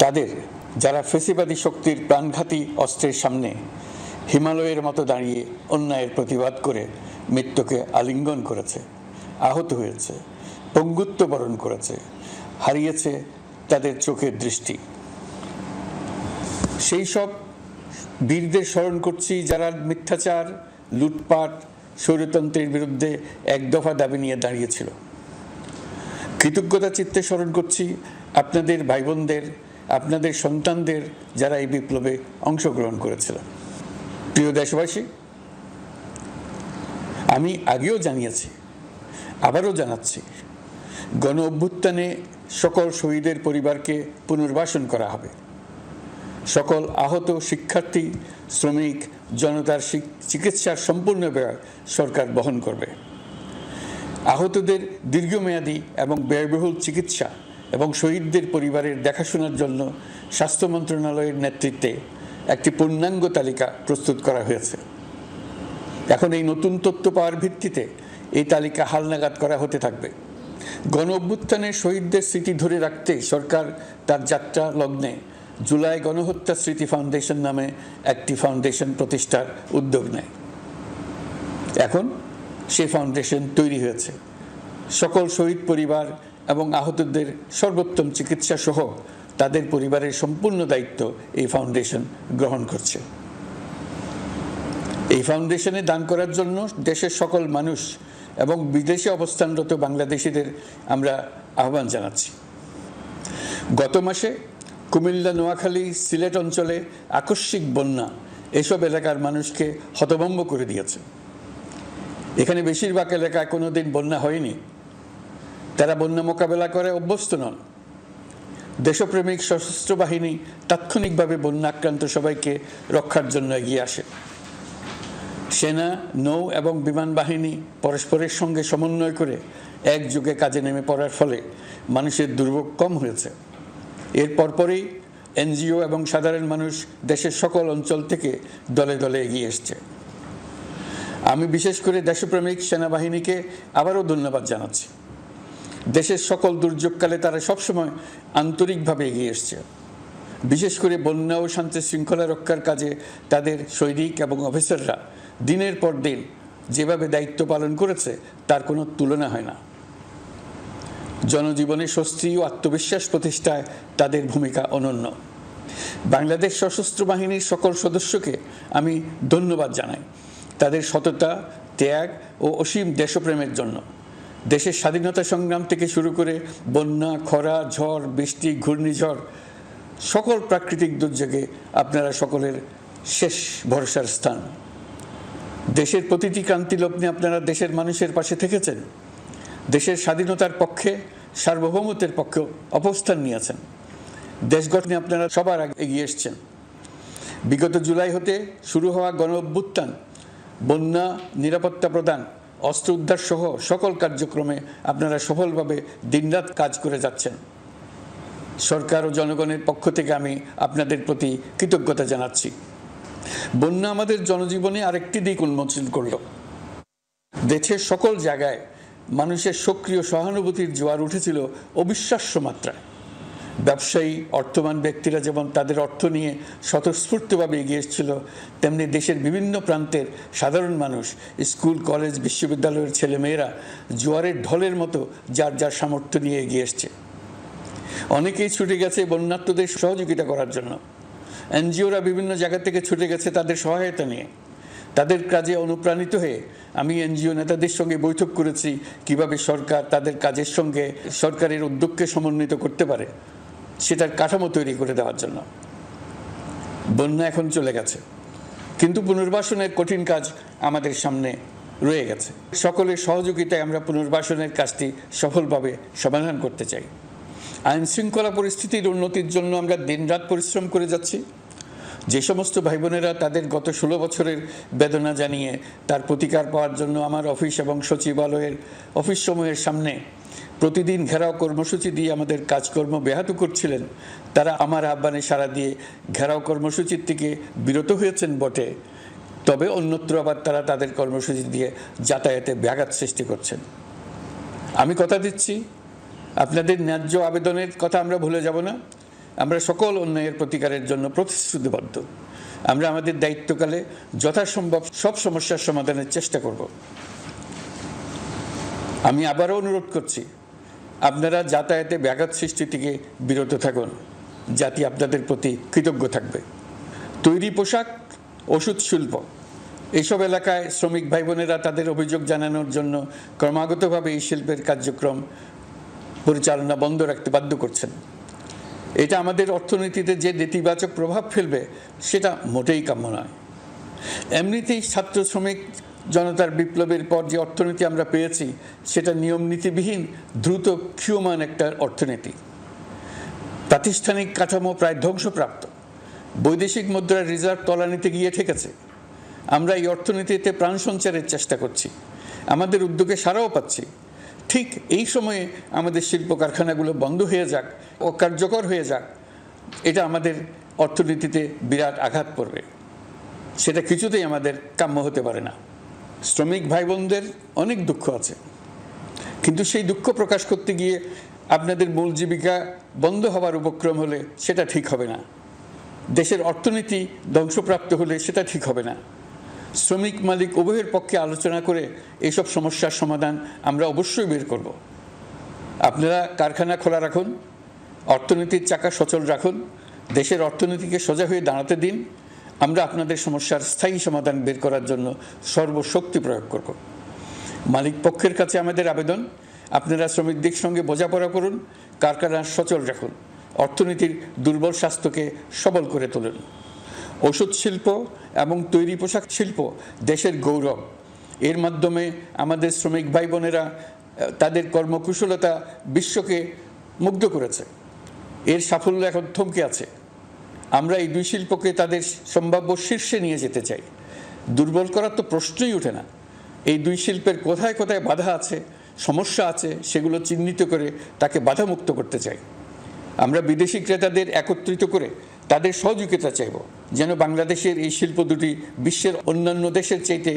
তাদের যারা ফেসিবাদী শক্তির প্রাণঘাতী অস্ত্রের সামনে হিমালয়ের মতো দাঁড়িয়ে অন্যায়ের প্রতিবাদ করে মৃত্যুকে আলিঙ্গন করেছে, আহত হয়েছে, পঙ্গুত্ব বরণ করেছে, হারিয়েছে তাদের চোখের দৃষ্টি। সেই সব বীরদের স্মরণ করছি যারা মিথ্যাচার, লুটপাট, স্বৈরতন্ত্রের বিরুদ্ধে এক দফা দাবি নিয়ে দাঁড়িয়েছিল। কৃতজ্ঞতা চিত্তে স্মরণ করছি আপনাদের ভাই বোনদের, আপনাদের সন্তানদের যারা এই বিপ্লবে অংশগ্রহণ করেছিল। প্রিয় দেশবাসী, আমি আগেও জানিয়েছি, আবারও জানাচ্ছি, গণ অভ্যুত্থানে সকল শহীদের পরিবারকে পুনর্বাসন করা হবে। সকল আহত শিক্ষার্থী, শ্রমিক, জনতার চিকিৎসার সম্পূর্ণ ব্যয় সরকার বহন করবে। আহতদের দীর্ঘমেয়াদী এবং ব্যয়বহুল চিকিৎসা এবং শহীদদের পরিবারের দেখাশোনার জন্য স্বাস্থ্য মন্ত্রণালয়ের নেতৃত্বে একটি পূর্ণাঙ্গ তালিকা প্রস্তুত করা হয়েছে। এখন এই নতুন তথ্য পাওয়ার ভিত্তিতে এই তালিকা হালনাগাদ করা হতে থাকবে। গণ অভ্যুত্থানের শহীদদের স্মৃতি ধরে রাখতে সরকার তার যাত্রা লগ্নে জুলাই গণহত্যা স্মৃতি ফাউন্ডেশন নামে একটি ফাউন্ডেশন প্রতিষ্ঠার উদ্যোগ নেয়। এখন সেই ফাউন্ডেশন তৈরি হয়েছে। সকল শহীদ পরিবার এবং আহতদের সর্বোত্তম চিকিৎসা সহ তাদের পরিবারের সম্পূর্ণ দায়িত্ব এই ফাউন্ডেশন গ্রহণ করছে। এই ফাউন্ডেশনে দান করার জন্য দেশের সকল মানুষ এবং বিদেশে অবস্থানরত বাংলাদেশিদের আমরা আহ্বান জানাচ্ছি। গত মাসে কুমিল্লা, নোয়াখালী, সিলেট অঞ্চলে আকস্মিক বন্যা এসব এলাকার মানুষকে হতভম্ব করে দিয়েছে। এখানে বেশিরভাগ এলাকায় কোনোদিন বন্যা হয়নি। তারা বন্যা মোকাবেলা করে অভ্যস্ত নন। দেশপ্রেমিক সশস্ত্র বাহিনী তাৎক্ষণিকভাবে বন্যা আক্রান্ত সবাইকে রক্ষার জন্য এগিয়ে আসে। সেনা, নৌ এবং বিমান বাহিনী পরস্পরের সঙ্গে সমন্বয় করে একযোগে কাজে নেমে পড়ার ফলে মানুষের দুর্ভোগ কম হয়েছে। এর পরপরই এনজিও এবং সাধারণ মানুষ দেশের সকল অঞ্চল থেকে দলে দলে এগিয়ে এসছে। আমি বিশেষ করে দেশপ্রেমিক সেনাবাহিনীকে আবারও ধন্যবাদ জানাচ্ছি। দেশের সকল দুর্যোগকালে তারা সবসময় আন্তরিকভাবে এগিয়ে এসছে। বিশেষ করে বন্যা ও শান্তি শৃঙ্খলা রক্ষার কাজে তাদের সৈনিক এবং অফিসাররা দিনের পর দিন যেভাবে দায়িত্ব পালন করেছে তার কোনো তুলনা হয় না। জনজীবনে স্বস্তি ও আত্মবিশ্বাস প্রতিষ্ঠায় তাদের ভূমিকা অনন্য। বাংলাদেশ সশস্ত্র বাহিনীর সকল সদস্যকে আমি ধন্যবাদ জানাই তাদের সততা, ত্যাগ ও অসীম দেশপ্রেমের জন্য। দেশের স্বাধীনতা সংগ্রাম থেকে শুরু করে বন্যা, খরা, ঝড়, বৃষ্টি, ঘূর্ণিঝড়, সকল প্রাকৃতিক দুর্যোগে আপনারা সকলের শেষ ভরসার স্থান। দেশের প্রতিটি ক্রান্তি লগ্নে আপনারা দেশের মানুষের পাশে থেকেছেন। দেশের স্বাধীনতার পক্ষে, সার্বভৌমত্বের পক্ষে অবস্থান নিয়েছেন। দেশ গঠনে আপনারা সবার আগে এগিয়ে এসছেন। বিগত জুলাই হতে শুরু হওয়া গণ অভ্যুত্থান, বন্যা, নিরাপত্তা প্রদান, অস্ত্র উদ্ধার সহ সকল কার্যক্রমে আপনারা সফলভাবে দিনরাত কাজ করে যাচ্ছেন। সরকার ও জনগণের পক্ষ থেকে আমি আপনাদের প্রতি কৃতজ্ঞতা জানাচ্ছি। বন্যা আমাদের জনজীবনে আরেকটি দিক উন্মোচন করল। দেশের সকল জায়গায় মানুষের সক্রিয় সহানুভূতির জোয়ার উঠেছিল অবিশ্বাস্য মাত্রায়। ব্যবসায়ী, অর্থবান ব্যক্তিরা যেমন তাদের অর্থ নিয়ে স্বতঃস্ফূর্তভাবে এগিয়ে এসেছিল, তেমনি দেশের বিভিন্ন প্রান্তের সাধারণ মানুষ, স্কুল, কলেজ, বিশ্ববিদ্যালয়ের ছেলেমেয়েরা জোয়ারের ঢলের মতো যার যার সামর্থ্য নিয়ে এগিয়ে এসছে। অনেকেই ছুটে গেছে বন্যার্তদের সহযোগিতা করার জন্য। এনজিওরা বিভিন্ন জায়গা থেকে ছুটে গেছে তাদের সহায়তা নিয়ে। তাদের কাজে অনুপ্রাণিত হয়ে আমি এনজিও নেতাদের সঙ্গে বৈঠক করেছি কিভাবে সরকার তাদের কাজের সঙ্গে সরকারের উদ্যোগকে সমন্বিত করতে পারে, সেটার কাঠামো তৈরি করে দেওয়ার জন্য। বন্যা এখন চলে গেছে, কিন্তু পুনর্বাসনের কঠিন কাজ আমাদের সামনে রয়ে গেছে। সকলের সহযোগিতায় আমরা পুনর্বাসনের কাজটি সফলভাবে সমাধান করতে চাই। আইন শৃঙ্খলা পরিস্থিতির উন্নতির জন্য আমরা দিনরাত পরিশ্রম করে যাচ্ছি। যে সমস্ত ভাই বোনেরা তাদের গত 16 বছরের বেদনা জানিয়ে তার প্রতিকার পাওয়ার জন্য আমার অফিস এবং সচিবালয়ের অফিস সমূহের সামনে প্রতিদিন ঘেরাও কর্মসূচি দিয়ে আমাদের কাজকর্ম ব্যাহত করছিলেন, তারা আমার আহ্বানে সাড়া দিয়ে ঘেরাও কর্মসূচির থেকে বিরত হয়েছেন বটে, তবে অন্যত্র আবার তারা তাদের কর্মসূচি দিয়ে যাতায়াতে ব্যাঘাত সৃষ্টি করছেন। আমি কথা দিচ্ছি, আপনাদের ন্যায্য আবেদনের কথা আমরা ভুলে যাব না। আমরা সকল অন্যায়ের প্রতিকারের জন্য প্রতিশ্রুতিবদ্ধ। আমরা আমাদের দায়িত্বকালে যথাসম্ভব সব সমস্যার সমাধানের চেষ্টা করব। আমি আবারও অনুরোধ করছি, আপনারা যাতায়াতে ব্যাঘাত সৃষ্টি থেকে বিরত থাকুন। জাতি আপনাদের প্রতি কৃতজ্ঞ থাকবে। তৈরি পোশাক, ওষুধ শিল্প, এইসব এলাকায় শ্রমিক ভাই বোনেরা তাদের অভিযোগ জানানোর জন্য ক্রমাগতভাবে এই শিল্পের কার্যক্রম পরিচালনা বন্ধ রাখতে বাধ্য করছেন। এটা আমাদের অর্থনীতিতে যে নেতিবাচক প্রভাব ফেলবে সেটা মোটেই কাম্য নয়। এমনিতেই ছাত্র শ্রমিক জনতার বিপ্লবের পর যে অর্থনীতি আমরা পেয়েছি সেটা নিয়ম নীতিবিহীন দ্রুত ক্ষীয়মান একটা অর্থনীতি। প্রাতিষ্ঠানিক কাঠামো প্রায় ধ্বংসপ্রাপ্ত। বৈদেশিক মুদ্রার রিজার্ভ তলানিতে গিয়ে ঠেকেছে। আমরা এই অর্থনীতিতে প্রাণ সঞ্চারের চেষ্টা করছি, আমাদের উদ্যোগে সাড়াও পাচ্ছি। ঠিক এই সময়ে আমাদের শিল্প কারখানাগুলো বন্ধ হয়ে যাক, অকার্যকর হয়ে যাক, এটা আমাদের অর্থনীতিতে বিরাট আঘাত পড়বে। সেটা কিছুতেই আমাদের কাম্য হতে পারে না। শ্রমিক ভাই বোনদের অনেক দুঃখ আছে, কিন্তু সেই দুঃখ প্রকাশ করতে গিয়ে আপনাদের মূল জীবিকা বন্ধ হওয়ার উপক্রম হলে সেটা ঠিক হবে না। দেশের অর্থনীতি ধ্বংসপ্রাপ্ত হলে সেটা ঠিক হবে না। শ্রমিক মালিক উভয়ের পক্ষে আলোচনা করে এইসব সমস্যার সমাধান আমরা অবশ্যই বের করব। আপনারা কারখানা খোলা রাখুন, অর্থনীতির চাকা সচল রাখুন, দেশের অর্থনীতিকে সোজা হয়ে দাঁড়াতে দিন। আমরা আপনাদের সমস্যার স্থায়ী সমাধান বের করার জন্য সর্বশক্তি প্রয়োগ করব। মালিক পক্ষের কাছে আমাদের আবেদন, আপনারা শ্রমিকদের সঙ্গে বোঝাপড়া করুন, কারখানা সচল রাখুন, অর্থনীতির দুর্বল স্বাস্থ্যকে সবল করে তুলুন। ওষুধ শিল্প এবং তৈরি পোশাক শিল্প দেশের গৌরব। এর মাধ্যমে আমাদের শ্রমিক ভাই বোনেরা তাদের কর্মকুশলতা বিশ্বকে মুগ্ধ করেছে। এর সাফল্য এখন থমকে আছে। আমরা এই দুই শিল্পকে তাদের সম্ভাব্য শীর্ষে নিয়ে যেতে চাই। দুর্বল করার তো প্রশ্নই ওঠে না। এই দুই শিল্পের কোথায় কোথায় বাধা আছে, সমস্যা আছে, সেগুলো চিহ্নিত করে তাকে বাধামুক্ত করতে চাই। আমরা বিদেশি ক্রেতাদের একত্রিত করে তাদের সহযোগিতা চাইব, যেন বাংলাদেশের এই শিল্প দুটি বিশ্বের অন্যান্য দেশের চাইতে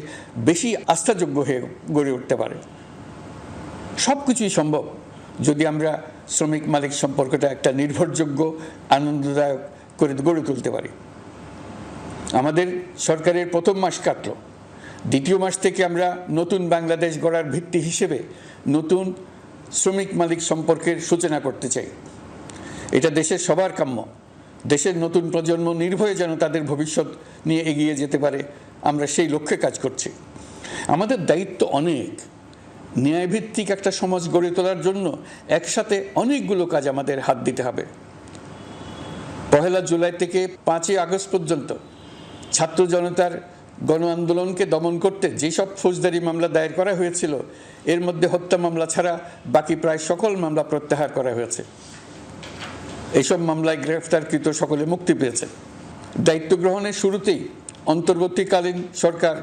বেশি আস্থাযোগ্য হয়ে গড়ে উঠতে পারে। সব কিছুই সম্ভব যদি আমরা শ্রমিক মালিক সম্পর্কটা একটা নির্ভরযোগ্য, আনন্দদায়ক করে গড়ে তুলতে পারি। আমাদের সরকারের প্রথম মাস কাটল, দ্বিতীয় মাস থেকে আমরা নতুন বাংলাদেশ গড়ার ভিত্তি হিসেবে নতুন শ্রমিক মালিক সম্পর্কের সূচনা করতে চাই। এটা দেশের সবার কাম্য। দেশের নতুন প্রজন্ম নির্ভয়ে যেন তাদের ভবিষ্যৎ নিয়ে এগিয়ে যেতে পারে, আমরা সেই লক্ষ্যে কাজ করছি। আমাদের দায়িত্ব অনেক। ন্যায়ভিত্তিক একটা সমাজ গড়ে তোলার জন্য একসাথে অনেকগুলো কাজ আমাদের হাত দিতে হবে। 1 জুলাই থেকে 5 আগস্ট পর্যন্ত ছাত্র জনতার গণ আন্দোলনকে দমন করতে যেসব ফৌজদারি মামলা দায়ের করা হয়েছিল, এর মধ্যে হত্যা মামলা ছাড়া বাকি প্রায় সকল মামলা প্রত্যাহার করা হয়েছে। এইসব মামলায় গ্রেফতারকৃত সকলে মুক্তি পেয়েছে। দায়িত্ব গ্রহণের শুরুতেই অন্তর্বর্তীকালীন সরকার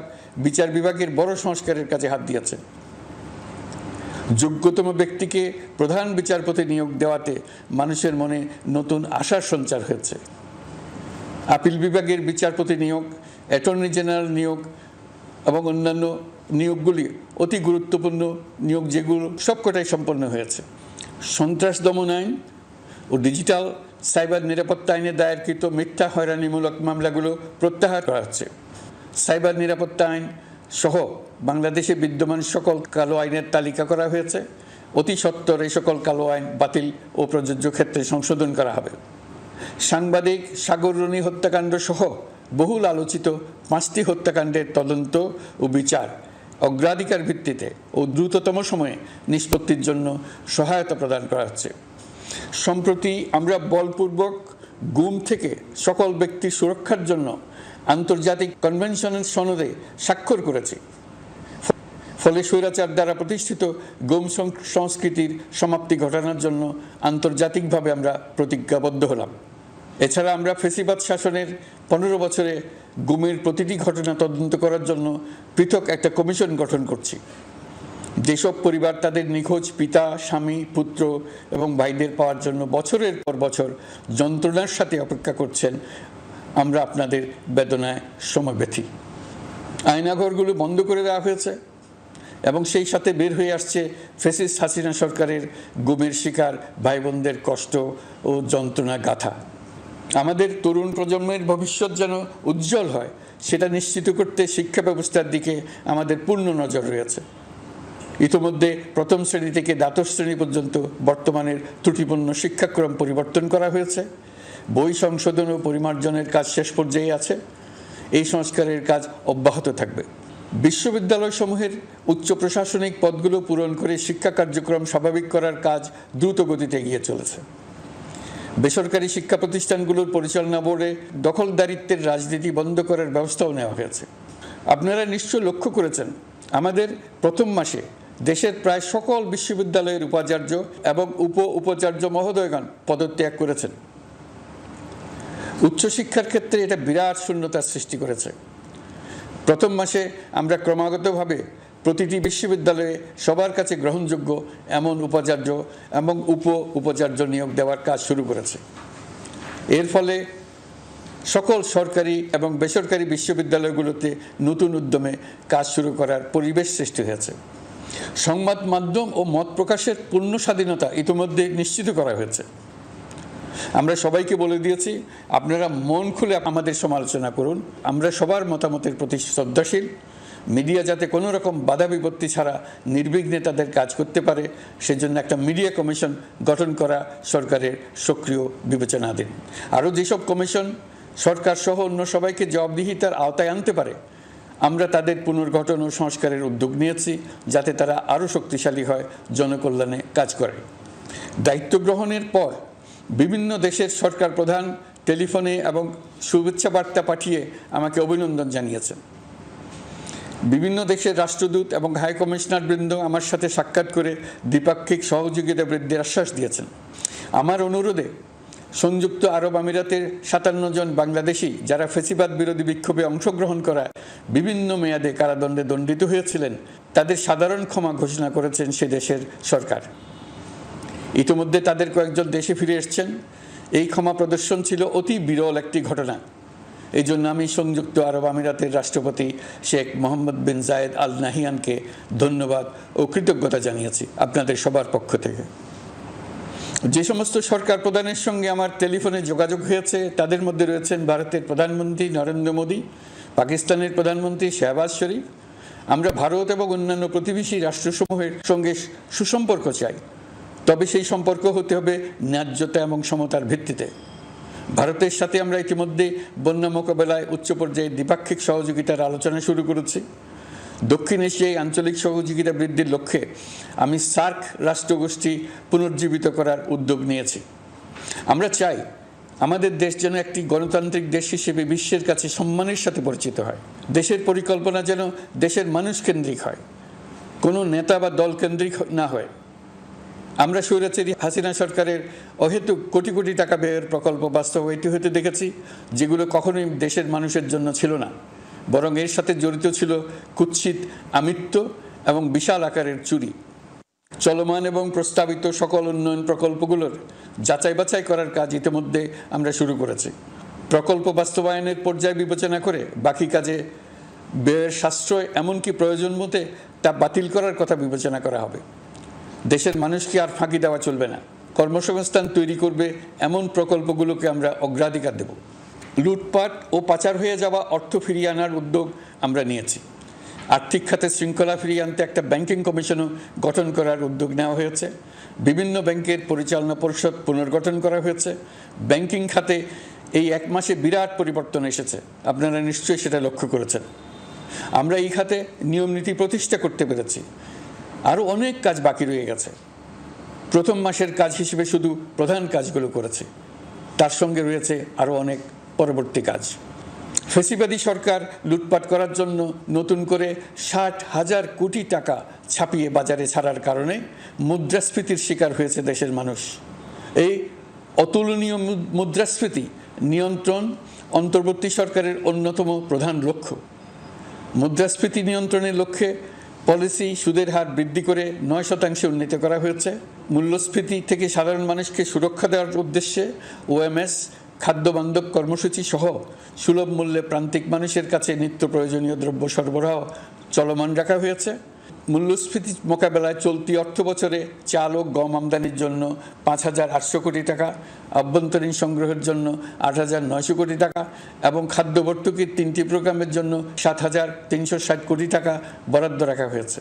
বিচার বিভাগের বড় সংস্কারের কাজে হাত দিয়েছে। যোগ্যতম ব্যক্তিকে প্রধান বিচারপতি নিয়োগ দেওয়াতে মানুষের মনে নতুন আশার সঞ্চার হয়েছে। আপিল বিভাগের বিচারপতি নিয়োগ, অ্যাটর্নি জেনারেল নিয়োগ এবং অন্যান্য নিয়োগগুলি অতি গুরুত্বপূর্ণ নিয়োগ, যেগুলো সবকটাই সম্পন্ন হয়েছে। সন্ত্রাস দমন আইন ও ডিজিটাল সাইবার নিরাপত্তা আইনে দায়েরকৃত মিথ্যা হয়রানিমূলক মামলাগুলো প্রত্যাহার করা হচ্ছে। সাইবার নিরাপত্তা আইন সহ বাংলাদেশে বিদ্যমান সকল কালো আইনের তালিকা করা হয়েছে। অতি সত্বর এই সকল কালো আইন বাতিল ও প্রযোজ্য ক্ষেত্রে সংশোধন করা হবে। সাংবাদিক সাগর রনি হত্যাকাণ্ড সহ বহুল আলোচিত 5টি হত্যাকাণ্ডের তদন্ত ও বিচার অগ্রাধিকার ভিত্তিতে ও দ্রুততম সময়ে নিষ্পত্তির জন্য সহায়তা প্রদান করা হচ্ছে। সম্প্রতি আমরা বলপূর্বক গুম থেকে সকল ব্যক্তির সুরক্ষার জন্য আন্তর্জাতিক কনভেনশনের সনদে স্বাক্ষর করেছি। ফলে স্বৈরাচার দ্বারা প্রতিষ্ঠিত গুম সংস্কৃতির সমাপ্তি ঘটানোর জন্য আন্তর্জাতিকভাবে আমরা প্রতিজ্ঞাবদ্ধ হলাম। এছাড়া আমরা ফেসিবাদ শাসনের 15 বছরে গুমের প্রতিটি ঘটনা তদন্ত করার জন্য পৃথক একটা কমিশন গঠন করছি। যেসব পরিবার তাদের নিখোঁজ পিতা, স্বামী, পুত্র এবং ভাইদের পাওয়ার জন্য বছরের পর বছর যন্ত্রণার সাথে অপেক্ষা করছেন, আমরা আপনাদের বেদনায় সমবেথী। আয়নাঘরগুলো বন্ধ করে দেওয়া হয়েছে এবং সেই সাথে বের হয়ে আসছে ফ্যাসিস্ট হাসিনা সরকারের গুমের শিকার ভাই বোনদের কষ্ট ও যন্ত্রণা গাথা। আমাদের তরুণ প্রজন্মের ভবিষ্যৎ যেন উজ্জ্বল হয় সেটা নিশ্চিত করতে শিক্ষা ব্যবস্থার দিকে আমাদের পূর্ণ নজর রয়েছে। ইতোমধ্যে প্রথম শ্রেণী থেকে দ্বাদশ শ্রেণী পর্যন্ত বর্তমানের ত্রুটিপূর্ণ শিক্ষাক্রম পরিবর্তন করা হয়েছে। বই সংশোধন ও পরিমার্জনের কাজ শেষ পর্যায়ে আছে। এই সংস্কারের কাজ অব্যাহত থাকবে। বিশ্ববিদ্যালয়সমূহের উচ্চ প্রশাসনিক পদগুলো পূরণ করে শিক্ষা কার্যক্রম স্বাভাবিক করার কাজ দ্রুত গতিতে এগিয়ে চলেছে। বেসরকারি শিক্ষা প্রতিষ্ঠানগুলোর পরিচালনা বোর্ডে দখলদারিত্বের রাজনীতি বন্ধ করার ব্যবস্থাও নেওয়া হয়েছে। আপনারা নিশ্চয় লক্ষ্য করেছেন, আমাদের প্রথম মাসে দেশের প্রায় সকল বিশ্ববিদ্যালয়ের উপাচার্য এবং উপাচার্য মহোদয়গণ পদত্যাগ করেছেন। উচ্চশিক্ষার ক্ষেত্রে এটা বিরাট শূন্যতার সৃষ্টি করেছে। প্রথম মাসে আমরা ক্রমাগতভাবে প্রতিটি বিশ্ববিদ্যালয়ে সবার কাছে গ্রহণযোগ্য এমন উপাচার্য এবং উপাচার্য নিয়োগ দেওয়ার কাজ শুরু করেছে। এর ফলে সকল সরকারি এবং বেসরকারি বিশ্ববিদ্যালয়গুলোতে নতুন উদ্যমে কাজ শুরু করার পরিবেশ সৃষ্টি হয়েছে। সংবাদ মাধ্যম ও মত প্রকাশের পূর্ণ স্বাধীনতা ইতিমধ্যে নিশ্চিত করা হয়েছে। আমরা সবাইকে বলে দিয়েছি, আপনারা মন খুলে আমাদের সমালোচনা করুন, আমরা সবার মতামতের প্রতি শ্রদ্ধাশীল। মিডিয়া যাতে কোনো রকম বাধা বিপত্তি ছাড়া নির্বিঘ্নে তাদের কাজ করতে পারে সেজন্য একটা মিডিয়া কমিশন গঠন করা সরকারের সক্রিয় বিবেচনাধীন। আরও যেসব কমিশন সরকার সহ অন্য সবাইকে জবাবদিহিতার আওতায় আনতে পারে, আমরা তাদের পুনর্গঠন ও সংস্কারের উদ্যোগ নিয়েছি যাতে তারা আরও শক্তিশালী হয়, জনকল্যাণে কাজ করে। দায়িত্ব গ্রহণের পর বিভিন্ন দেশের সরকার প্রধান টেলিফোনে এবং শুভেচ্ছা বার্তা পাঠিয়ে আমাকে অভিনন্দন জানিয়েছেন। বিভিন্ন দেশের রাষ্ট্রদূত এবং হাই কমিশনার বৃন্দ আমার সাথে সাক্ষাৎ করে দ্বিপাক্ষিক সহযোগিতা বৃদ্ধির আশ্বাস দিয়েছেন। আমার অনুরোধে সংযুক্ত আরব আমিরাতের 57 জন বাংলাদেশি যারা ফ্যাসিবাদ বিরোধী বিক্ষোভে অংশগ্রহণ করা বিভিন্ন মেয়াদে কারাদণ্ডে দণ্ডিত হয়েছিলেন, তাদের সাধারণ ক্ষমা ঘোষণা করেছেন সে দেশের সরকার। ইতিমধ্যে তাদের কয়েকজন দেশে ফিরে এসেছেন। এই ক্ষমা প্রদর্শন ছিল অতি বিরল একটি ঘটনা। এই জন্য আমি সংযুক্ত আরব আমিরাতের রাষ্ট্রপতি শেখ মোহাম্মদ বিন জায়েদ আল নাহিয়ানকে ধন্যবাদ ও কৃতজ্ঞতা জানিয়েছি আপনাদের সবার পক্ষ থেকে। যে সমস্ত সরকার প্রধানের সঙ্গে আমার টেলিফোনে যোগাযোগ হয়েছে তাদের মধ্যে রয়েছেন ভারতের প্রধানমন্ত্রী নরেন্দ্র মোদী, পাকিস্তানের প্রধানমন্ত্রী শাহবাজ শরীফ। আমরা ভারত এবং অন্যান্য প্রতিবেশী রাষ্ট্রসমূহের সঙ্গে সুসম্পর্ক চাই, তবে সেই সম্পর্ক হতে হবে ন্যায্যতা এবং সমতার ভিত্তিতে। ভারতের সাথে আমরা ইতিমধ্যে বন্যা মোকাবেলায় উচ্চ পর্যায়ে দ্বিপাক্ষিক সহযোগিতার আলোচনা শুরু করেছি। দক্ষিণ এশিয়ায় আঞ্চলিক সহযোগিতা বৃদ্ধির লক্ষ্যে আমি সার্ক রাষ্ট্রগোষ্ঠী পুনর্জীবিত করার উদ্যোগ নিয়েছি। আমরা চাই আমাদের দেশ যেন একটি গণতান্ত্রিক দেশ হিসেবে বিশ্বের কাছে সম্মানের সাথে পরিচিত হয়। দেশের পরিকল্পনা যেন দেশের মানুষ কেন্দ্রিক হয়, কোনো নেতা বা দল কেন্দ্রিক না হয়। আমরা স্বৈরাচারী হাসিনা সরকারের অহেতুক কোটি কোটি টাকা ব্যয়ের প্রকল্প বাস্তবায়িত হতে দেখেছি, যেগুলো কখনোই দেশের মানুষের জন্য ছিল না, বরং এর সাথে জড়িত ছিল কুৎসিত আমিত্ব এবং বিশাল আকারের চুরি। চলমান এবং প্রস্তাবিত সকল উন্নয়ন প্রকল্পগুলোর যাচাই বাছাই করার কাজ ইতিমধ্যে আমরা শুরু করেছি। প্রকল্প বাস্তবায়নের পর্যায় বিবেচনা করে বাকি কাজে ব্যয়ের সাশ্রয় এমনকি প্রয়োজন মতে তা বাতিল করার কথা বিবেচনা করা হবে। দেশের মানুষকে আর ফাঁকি দেওয়া চলবে না। কর্মসংস্থান তৈরি করবে এমন প্রকল্পগুলোকে আমরা অগ্রাধিকার দেব। লুটপাট ও পাচার হয়ে যাওয়া অর্থ ফিরিয়ে আনার উদ্যোগ আমরা নিয়েছি। আর্থিক খাতে শৃঙ্খলা ফিরিয়ে আনতে একটা ব্যাংকিং কমিশনও গঠন করার উদ্যোগ নেওয়া হয়েছে। বিভিন্ন ব্যাংকের পরিচালনা পরিষদ পুনর্গঠন করা হয়েছে। ব্যাংকিং খাতে এই এক মাসে বিরাট পরিবর্তন এসেছে, আপনারা নিশ্চয়ই সেটা লক্ষ্য করেছেন। আমরা এই খাতে নিয়মনীতি প্রতিষ্ঠা করতে পেরেছি। আরও অনেক কাজ বাকি রয়ে গেছে। প্রথম মাসের কাজ হিসেবে শুধু প্রধান কাজগুলো করেছি, তার সঙ্গে রয়েছে আরও অনেক পরবর্তী কাজ। ফ্যাসিবাদী সরকার লুটপাট করার জন্য নতুন করে 60,000 কোটি টাকা ছাপিয়ে বাজারে ছাড়ার কারণে মুদ্রাস্ফীতির শিকার হয়েছে দেশের মানুষ। এই অতুলনীয় মুদ্রাস্ফীতি নিয়ন্ত্রণ অন্তর্বর্তী সরকারের অন্যতম প্রধান লক্ষ্য। মুদ্রাস্ফীতি নিয়ন্ত্রণের লক্ষ্যে পলিসি সুদের হার বৃদ্ধি করে 9% উন্নীত করা হয়েছে। মূল্যস্ফীতি থেকে সাধারণ মানুষকে সুরক্ষা দেওয়ার উদ্দেশ্যে ওএমএস খাদ্য বান্ধব কর্মসূচি সহ সুলভ মূল্যে প্রান্তিক মানুষের কাছে নিত্য প্রয়োজনীয় দ্রব্য সরবরাহ চলমান রাখা হয়েছে। মূল্যস্ফীতি মোকাবেলায় চলতি অর্থ বছরে চাল ও গম আমদানির জন্য 5,800 কোটি টাকা, আভ্যন্তরীণ সংগ্রহের জন্য 8,900 কোটি টাকা এবং খাদ্য ভর্তুকির 3টি প্রোগ্রামের জন্য 7,360 কোটি টাকা বরাদ্দ রাখা হয়েছে।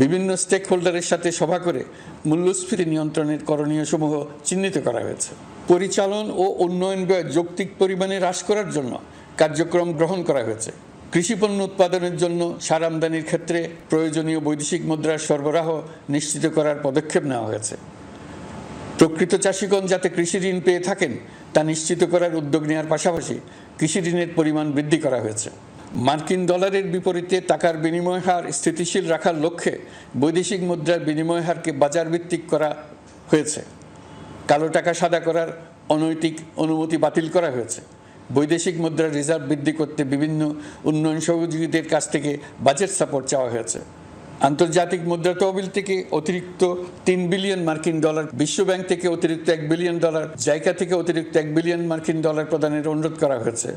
বিভিন্ন স্টেক হোল্ডারের সাথে সভা করে মূল্যস্ফীতি নিয়ন্ত্রণের করণীয়সমূহ চিহ্নিত করা হয়েছে। পরিচালন ও উন্নয়ন ব্যয় যৌক্তিক পরিমাণে হ্রাস করার জন্য কার্যক্রম গ্রহণ করা হয়েছে। কৃষিপণ্য উৎপাদনের জন্য সার আমদানির ক্ষেত্রে প্রয়োজনীয় বৈদেশিক মুদ্রার সরবরাহ নিশ্চিত করার পদক্ষেপ নেওয়া হয়েছে। প্রকৃত চাষিগণ যাতে কৃষি ঋণ পেয়ে থাকেন তা নিশ্চিত করার উদ্যোগ নেওয়ার পাশাপাশি কৃষি ঋণের পরিমাণ বৃদ্ধি করা হয়েছে। মার্কিন ডলারের বিপরীতে টাকার বিনিময় হার স্থিতিশীল রাখার লক্ষ্যে বৈদেশিক মুদ্রার বিনিময় হারকে বাজার ভিত্তিক করা হয়েছে। কালো টাকা সাদা করার অনৈতিক অনুমতি বাতিল করা হয়েছে। বৈদেশিক মুদ্রার রিজার্ভ বৃদ্ধি করতে বিভিন্ন উন্নয়ন সহযোগীদের কাছ থেকে বাজেট সাপোর্ট চাওয়া হয়েছে। আন্তর্জাতিক মুদ্রা তহবিল থেকে অতিরিক্ত 3 বিলিয়ন মার্কিন ডলার, বিশ্বব্যাংক থেকে অতিরিক্ত 1 বিলিয়ন ডলার, জাইকা থেকে অতিরিক্ত 1 বিলিয়ন মার্কিন ডলার প্রদানের অনুরোধ করা হয়েছে।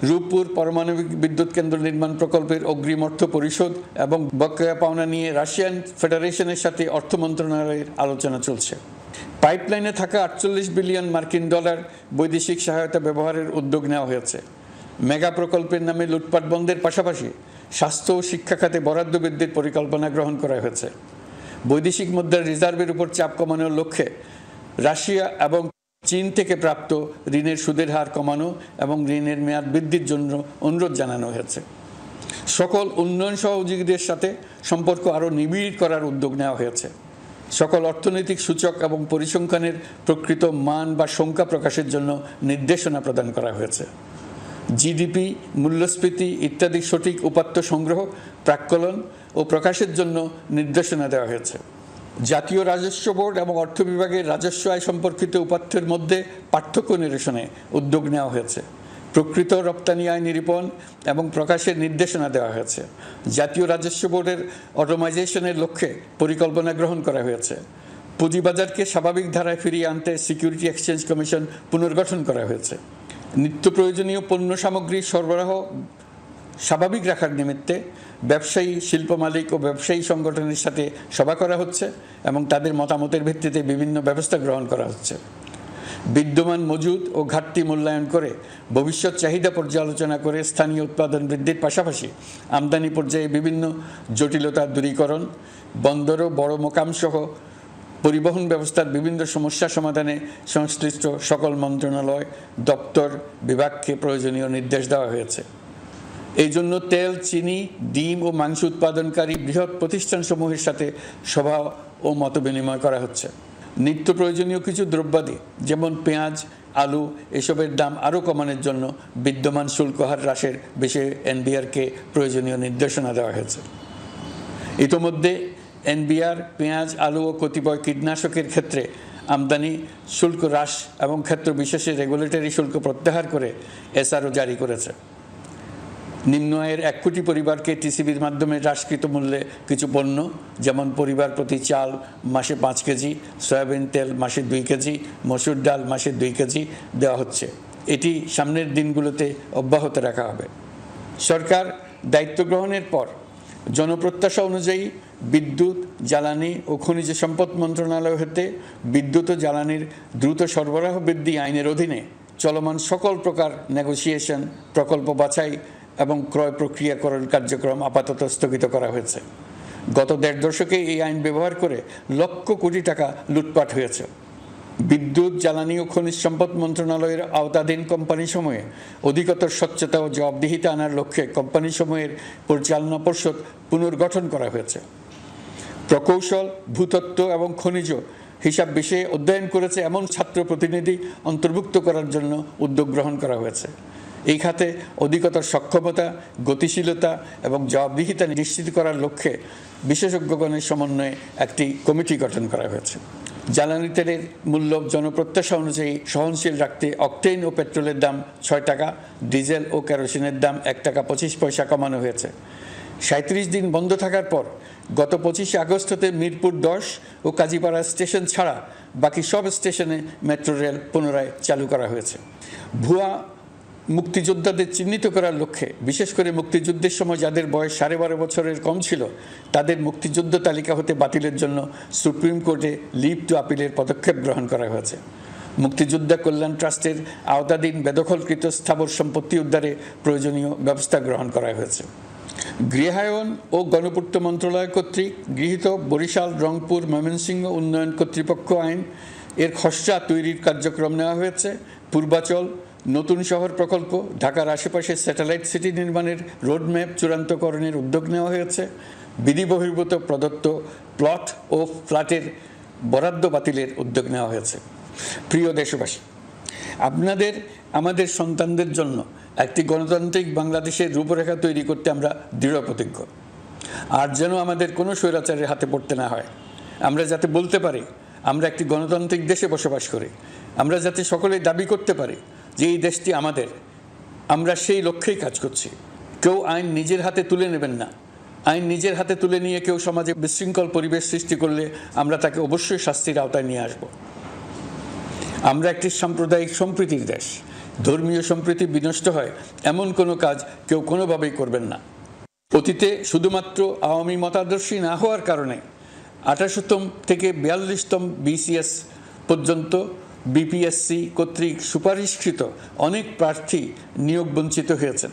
রূপপুর পারমাণবিক বিদ্যুৎ কেন্দ্র নির্মাণ প্রকল্পের অগ্রিম অর্থ পরিশোধ এবং বকেয়া পাওনা নিয়ে রাশিয়ান ফেডারেশনের সাথে অর্থ মন্ত্রণালয়ের আলোচনা চলছে। পাইপলাইনে থাকা 48 বিলিয়ন মার্কিন ডলার বৈদেশিক সহায়তা ব্যবহারের উদ্যোগ নেওয়া হয়েছে। মেগা প্রকল্পের নামে লুটপাট বন্ধের পাশাপাশি স্বাস্থ্য ও শিক্ষা খাতে বরাদ্দ বৃদ্ধির পরিকল্পনা গ্রহণ করা হয়েছে। বৈদেশিক মুদ্রার রিজার্ভের উপর চাপ কমানোর লক্ষ্যে রাশিয়া এবং চীন থেকে প্রাপ্ত ঋণের সুদের হার কমানো এবং ঋণের মেয়াদ বৃদ্ধির জন্য অনুরোধ জানানো হয়েছে। সকল উন্নয়ন সহযোগীদের সাথে সম্পর্ক আরও নিবিড় করার উদ্যোগ নেওয়া হয়েছে। সকল অর্থনৈতিক সূচক এবং পরিসংখ্যানের প্রকৃত মান বা সংখ্যা প্রকাশের জন্য নির্দেশনা প্রদান করা হয়েছে। জিডিপি, মূল্যস্ফীতি ইত্যাদি সঠিক উপাত্ত সংগ্রহ, প্রাক্কলন ও প্রকাশের জন্য নির্দেশনা দেওয়া হয়েছে। জাতীয় রাজস্ব বোর্ড এবং অর্থ বিভাগের রাজস্ব আয় সম্পর্কিত উপাত্তের মধ্যে পার্থক্য নিরসনে উদ্যোগ নেওয়া হয়েছে। প্রকৃত রপ্তানি আয় নিরূপণ এবং প্রকাশের নির্দেশনা দেওয়া হয়েছে। জাতীয় রাজস্ব বোর্ডের অটোমাইজেশনের লক্ষ্যে পরিকল্পনা গ্রহণ করা হয়েছে। পুঁজিবাজারকে স্বাভাবিক ধারায় ফিরিয়ে আনতে সিকিউরিটি এক্সচেঞ্জ কমিশন পুনর্গঠন করা হয়েছে। নিত্য প্রয়োজনীয় পণ্য সামগ্রীর সরবরাহ স্বাভাবিক রাখার নিমিত্তে ব্যবসায়ী, শিল্প মালিক ও ব্যবসায়ী সংগঠনের সাথে সভা করা হচ্ছে এবং তাদের মতামতের ভিত্তিতে বিভিন্ন ব্যবস্থা গ্রহণ করা হচ্ছে। বিদ্যমান মজুদ ও ঘাটতি মূল্যায়ন করে ভবিষ্যৎ চাহিদা পর্যালোচনা করে স্থানীয় উৎপাদন বৃদ্ধির পাশাপাশি আমদানি পর্যায়ে বিভিন্ন জটিলতা দূরীকরণ, বন্দর ও বড় মোকামসহ পরিবহন ব্যবস্থার বিভিন্ন সমস্যা সমাধানে সংশ্লিষ্ট সকল মন্ত্রণালয়, দপ্তর, বিভাগকে প্রয়োজনীয় নির্দেশ দেওয়া হয়েছে। এই জন্য তেল, চিনি, ডিম ও মাংস উৎপাদনকারী বৃহৎ প্রতিষ্ঠানসমূহের সাথে সভা ও মতবিনিময় করা হচ্ছে। নিত্য প্রয়োজনীয় কিছু দ্রব্যাদি যেমন পেঁয়াজ, আলু এসবের দাম আরও কমানোর জন্য বিদ্যমান শুল্ক হার হ্রাসের বিষয়ে এনবিআরকে প্রয়োজনীয় নির্দেশনা দেওয়া হয়েছে। ইতোমধ্যে এনবিআর পেঁয়াজ, আলু ও কতিপয় কীটনাশকের ক্ষেত্রে আমদানি শুল্ক হ্রাস এবং ক্ষেত্র বিশেষে রেগুলেটরি শুল্ক প্রত্যাহার করে এসআরও জারি করেছে। নিম্ন আয়ের 1 কোটি পরিবারকে টিসিবির মাধ্যমে হ্রাসকৃত মূল্যে কিছু পণ্য যেমন পরিবার প্রতি চাল মাসে 5 কেজি, সয়াবিন তেল মাসে 2 কেজি, মসুর ডাল মাসে 2 কেজি দেওয়া হচ্ছে। এটি সামনের দিনগুলোতে অব্যাহত রাখা হবে। সরকার দায়িত্ব গ্রহণের পর জনপ্রত্যাশা অনুযায়ী বিদ্যুৎ, জ্বালানি ও খনিজ সম্পদ মন্ত্রণালয় হতে বিদ্যুৎ ও জ্বালানির দ্রুত সরবরাহ বৃদ্ধি আইনের অধীনে চলমান সকল প্রকার নেগোসিয়েশন, প্রকল্প বাছাই এবং ক্রয় প্রক্রিয়াকরণ কার্যক্রম আপাতত স্থগিত করা হয়েছে। গত 1.5 দশকে এই আইন ব্যবহার করে লক্ষ কোটি টাকা লুটপাট হয়েছে। বিদ্যুৎ, জ্বালানি ও খনিজ সম্পদ মন্ত্রণালয়ের আওতাধীন কোম্পানিসমূহে অধিকতর স্বচ্ছতা ও জবাবদিহিতা আনার লক্ষ্যে কোম্পানিসমূহের পরিচালনা পর্ষদ পুনর্গঠন করা হয়েছে। প্রকৌশল, ভূতত্ত্ব এবং খনিজ হিসাব বিষয়ে অধ্যয়ন করেছে এমন ছাত্র প্রতিনিধি অন্তর্ভুক্ত করার জন্য উদ্যোগ গ্রহণ করা হয়েছে। এই খাতে অধিকতর সক্ষমতা, গতিশীলতা এবং জবাবদিহিতা নিশ্চিত করার লক্ষ্যে বিশেষজ্ঞগণের সমন্বয়ে একটি কমিটি গঠন করা হয়েছে। জ্বালানি তেলের মূল্য জনপ্রত্যাশা অনুযায়ী সহনশীল রাখতে অকটেন ও পেট্রোলের দাম 6 টাকা, ডিজেল ও কেরোসিনের দাম 1 টাকা 25 পয়সা কমানো হয়েছে। 37 দিন বন্ধ থাকার পর গত 25 আগস্ট হতে মিরপুর 10 ও কাজীপাড়া স্টেশন ছাড়া বাকি সব স্টেশনে মেট্রো রেল পুনরায় চালু করা হয়েছে। ভুয়া মুক্তিযোদ্ধাদের চিহ্নিত করার লক্ষ্যে, বিশেষ করে মুক্তিযুদ্ধের সময় যাদের বয়স 12.5 বছরের কম ছিল, তাদের মুক্তিযুদ্ধ তালিকা হতে বাতিলের জন্য সুপ্রিম কোর্টে লিভ টু আপিলের পদক্ষেপ গ্রহণ করা হয়েছে। মুক্তিযোদ্ধা কল্যাণ ট্রাস্টের আওতাধীন বেদখলকৃত স্থাবর সম্পত্তি উদ্ধারে প্রয়োজনীয় ব্যবস্থা গ্রহণ করা হয়েছে। গৃহায়ন ও গণপূর্ত মন্ত্রণালয় কর্তৃক গৃহীত বরিশাল, রংপুর, ময়মনসিংহ উন্নয়ন কর্তৃপক্ষ আইন এর খসড়া তৈরির কার্যক্রম নেওয়া হয়েছে। পূর্বাচল নতুন শহর প্রকল্প, ঢাকার আশেপাশে স্যাটেলাইট সিটি নির্মাণের রোডম্যাপ চূড়ান্তকরণের উদ্যোগ নেওয়া হয়েছে। বিধি বহির্ভূত প্রদত্ত প্লট ও ফ্ল্যাটের বরাদ্দ বাতিলের উদ্যোগ নেওয়া হয়েছে। প্রিয় দেশবাসী, আমাদের সন্তানদের জন্য একটি গণতান্ত্রিক বাংলাদেশের রূপরেখা তৈরি করতে আমরা দৃঢ় প্রতিজ্ঞ। আর যেন আমাদের কোনো স্বৈরাচারের হাতে পড়তে না হয়। আমরা যাতে বলতে পারি আমরা একটি গণতান্ত্রিক দেশে বসবাস করি, আমরা যাতে সকলেই দাবি করতে পারি যে এই দেশটি আমাদের, আমরা সেই লক্ষ্যেই কাজ করছি। কেউ আইন নিজের হাতে তুলে নেবেন না। আইন নিজের হাতে তুলে নিয়ে কেউ সমাজে বিশৃঙ্খল পরিবেশ সৃষ্টি করলে আমরা তাকে অবশ্যই শাস্তির আওতায় নিয়ে আসব। আমরা একটি সাম্প্রদায়িক সম্প্রীতির দেশ। ধর্মীয় সম্প্রীতি বিনষ্ট হয় এমন কোনো কাজ কেউ কোনোভাবেই করবেন না। অতীতে শুধুমাত্র আওয়ামী মতাদর্শী না হওয়ার কারণে 28তম থেকে 42তম BCS পর্যন্ত BPSC কর্তৃক সুপারিশকৃত অনেক প্রার্থী নিয়োগ বঞ্চিত হয়েছেন।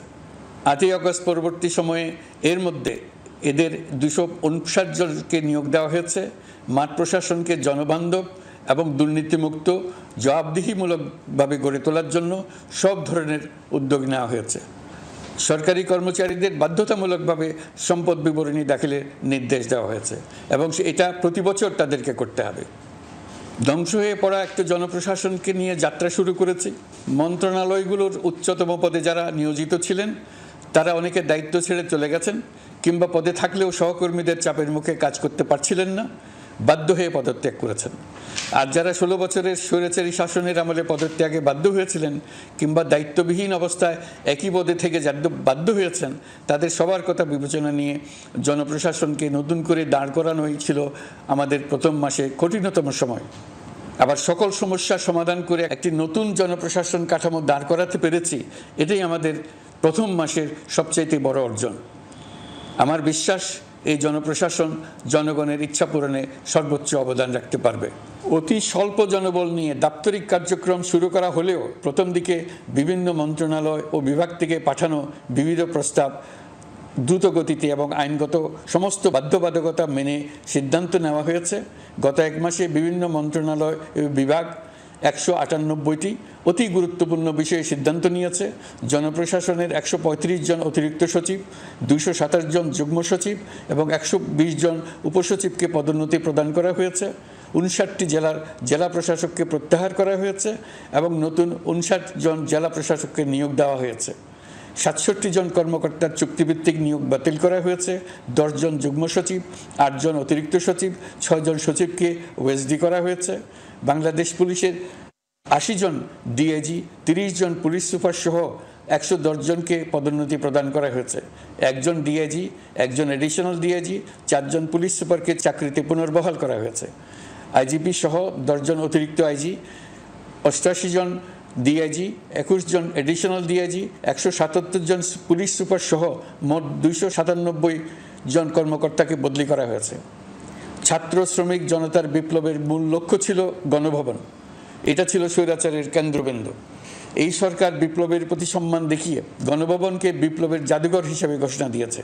8ই আগস্ট পরবর্তী সময়ে এর মধ্যে এদের 259 জনকে নিয়োগ দেওয়া হয়েছে। মাঠ প্রশাসনকে জনবান্ধব এবং দুর্নীতিমুক্ত, জবাবদিহিমূলকভাবে গড়ে তোলার জন্য সব ধরনের উদ্যোগ নেওয়া হয়েছে। সরকারি কর্মচারীদের বাধ্যতামূলকভাবে সম্পদ বিবরণী দাখিলের নির্দেশ দেওয়া হয়েছে এবং এটা প্রতি বছর তাদেরকে করতে হবে। ধ্বংস হয়ে পড়া একটা জনপ্রশাসনকে নিয়ে যাত্রা শুরু করেছি। মন্ত্রণালয়গুলোর উচ্চতম পদে যারা নিয়োজিত ছিলেন তারা অনেকে দায়িত্ব ছেড়ে চলে গেছেন, কিংবা পদে থাকলেও সহকর্মীদের চাপের মুখে কাজ করতে পারছিলেন না, বাধ্য হয়ে পদত্যাগ করেছেন। আর যারা 16 বছরের স্বৈরাচারী শাসনের আমলে পদত্যাগে বাধ্য হয়েছিলেন কিংবা দায়িত্ববিহীন অবস্থায় একই পদে থেকে বাধ্য হয়েছেন, তাদের সবার কথা বিবেচনা নিয়ে জনপ্রশাসনকে নতুন করে দাঁড় করানোই ছিল আমাদের প্রথম মাসে কঠিনতম সময়। আবার সকল সমস্যার সমাধান করে একটি নতুন জনপ্রশাসন কাঠামো দাঁড় করাতে পেরেছি, এটাই আমাদের প্রথম মাসের সবচাইতে বড় অর্জন। আমার বিশ্বাস এই জনপ্রশাসন জনগণের ইচ্ছা পূরণে সর্বোচ্চ অবদান রাখতে পারবে। অতি স্বল্প জনবল নিয়ে দাপ্তরিক কার্যক্রম শুরু করা হলেও প্রথম দিকে বিভিন্ন মন্ত্রণালয় ও বিভাগ থেকে পাঠানো বিবিধ প্রস্তাব দ্রুত গতিতে এবং আইনগত সমস্ত বাধ্যবাধকতা মেনে সিদ্ধান্ত নেওয়া হয়েছে। গত 1 মাসে বিভিন্ন মন্ত্রণালয় ও বিভাগ 198টি অতি গুরুত্বপূর্ণ বিষয়ে সিদ্ধান্ত নিয়েছে। জনপ্রশাসনের 135 জন অতিরিক্ত সচিব, 227 জন যুগ্ম সচিব এবং 120 জন উপসচিবকে পদোন্নতি প্রদান করা হয়েছে। 59টি জেলার জেলা প্রশাসককে প্রত্যাহার করা হয়েছে এবং নতুন 59 জন জেলা প্রশাসককে নিয়োগ দেওয়া হয়েছে। 67 জন কর্মকর্তার চুক্তিভিত্তিক নিয়োগ বাতিল করা হয়েছে। 10 জন যুগ্ম সচিব, 8 জন অতিরিক্ত সচিব, 6 জন সচিবকে ওএসডি করা হয়েছে। বাংলাদেশ পুলিশের 80 জন ডিআইজি, 30 জন পুলিশ সুপার সহ 110 জনকে পদোন্নতি প্রদান করা হয়েছে। 1 জন ডিআইজি, 1 জন এডিশনাল ডিআইজি, 4 জন পুলিশ সুপারকে চাকরিতে পুনর্বহাল করা হয়েছে। আইজিপি সহ 10 জন অতিরিক্ত আইজি, 88 জন ডিআইজি, 21 জন এডিশনাল ডিআইজি, 177 জন পুলিশ সুপার সহ মোট 297 জন কর্মকর্তাকে বদলি করা হয়েছে। ছাত্র শ্রমিক জনতার বিপ্লবের মূল লক্ষ্য ছিল গণভবন। এটা ছিল স্বৈরাচারের কেন্দ্রবিন্দু। এই সরকার বিপ্লবের প্রতি সম্মান দেখিয়ে গণভবনকে বিপ্লবের জাদুঘর হিসেবে ঘোষণা দিয়েছে।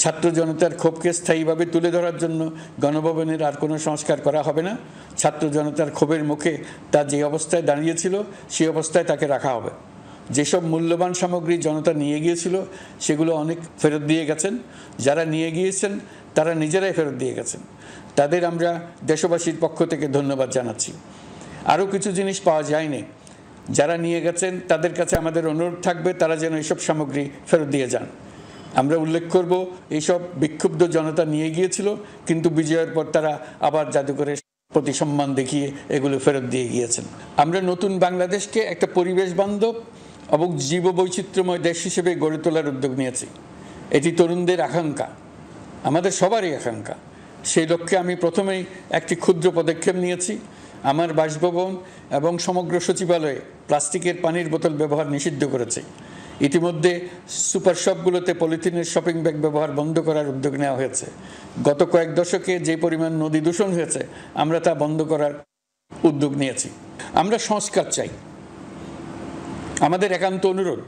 ছাত্র জনতার ক্ষোভকে স্থায়ীভাবে তুলে ধরার জন্য গণভবনের আর কোনো সংস্কার করা হবে না। ছাত্র জনতার ক্ষোভের মুখে তা যে অবস্থায় দাঁড়িয়েছিল সেই অবস্থায় তাকে রাখা হবে। যেসব মূল্যবান সামগ্রী জনতা নিয়ে গিয়েছিল সেগুলো অনেক ফেরত দিয়ে গেছেন। যারা নিয়ে গিয়েছেন তারা নিজেরাই ফেরত দিয়ে গেছেন। তাদের আমরা দেশবাসীর পক্ষ থেকে ধন্যবাদ জানাচ্ছি। আরও কিছু জিনিস পাওয়া যায়নি, যারা নিয়ে গেছেন তাদের কাছে আমাদের অনুরোধ থাকবে তারা যেন এইসব সামগ্রী ফেরত দিয়ে যান। আমরা উল্লেখ করব এইসব বিক্ষুব্ধ জনতা নিয়ে গিয়েছিল, কিন্তু বিজয়ের পর তারা আবার জাদুঘরের প্রতি সম্মান দেখিয়ে এগুলো ফেরত দিয়ে গিয়েছেন। আমরা নতুন বাংলাদেশকে একটা পরিবেশ বান্ধব এবং জীববৈচিত্র্যময় দেশ হিসেবে গড়ে তোলার উদ্যোগ নিয়েছি। এটি তরুণদের আকাঙ্ক্ষা, আমাদের সবারই আকাঙ্ক্ষা। সেই লক্ষ্যে আমি প্রথমেই একটি ক্ষুদ্র পদক্ষেপ নিয়েছি। আমার বাসভবন এবং সমগ্র সচিবালয়ে প্লাস্টিকের পানির বোতল ব্যবহার নিষিদ্ধ করেছে। ইতিমধ্যে সুপার শপগুলোতে পলিথিনের শপিং ব্যাগ ব্যবহার বন্ধ করার উদ্যোগ নেওয়া হয়েছে। গত কয়েক দশকে যে পরিমাণ নদী দূষণ হয়েছে, আমরা তা বন্ধ করার উদ্যোগ নিয়েছি। আমরা সংস্কার চাই। আমাদের একান্ত অনুরোধ,